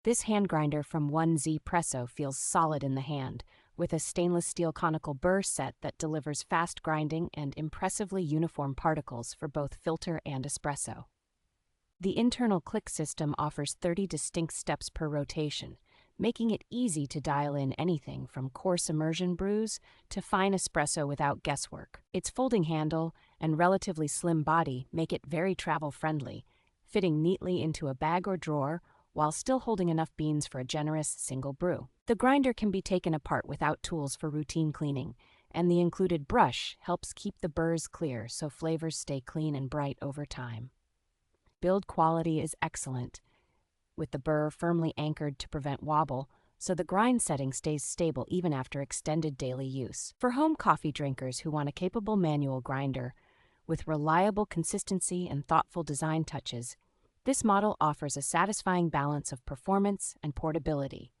This hand grinder from 1Zpresso feels solid in the hand, with a stainless steel conical burr set that delivers fast grinding and impressively uniform particles for both filter and espresso. The internal click system offers 30 distinct steps per rotation, making it easy to dial in anything from coarse immersion brews to fine espresso without guesswork. Its folding handle and relatively slim body make it very travel-friendly, fitting neatly into a bag or drawer while still holding enough beans for a generous single brew. The grinder can be taken apart without tools for routine cleaning, and the included brush helps keep the burrs clear so flavors stay clean and bright over time. Build quality is excellent, with the burr firmly anchored to prevent wobble, so the grind setting stays stable even after extended daily use. For home coffee drinkers who want a capable manual grinder with reliable consistency and thoughtful design touches, this model offers a satisfying balance of performance and portability.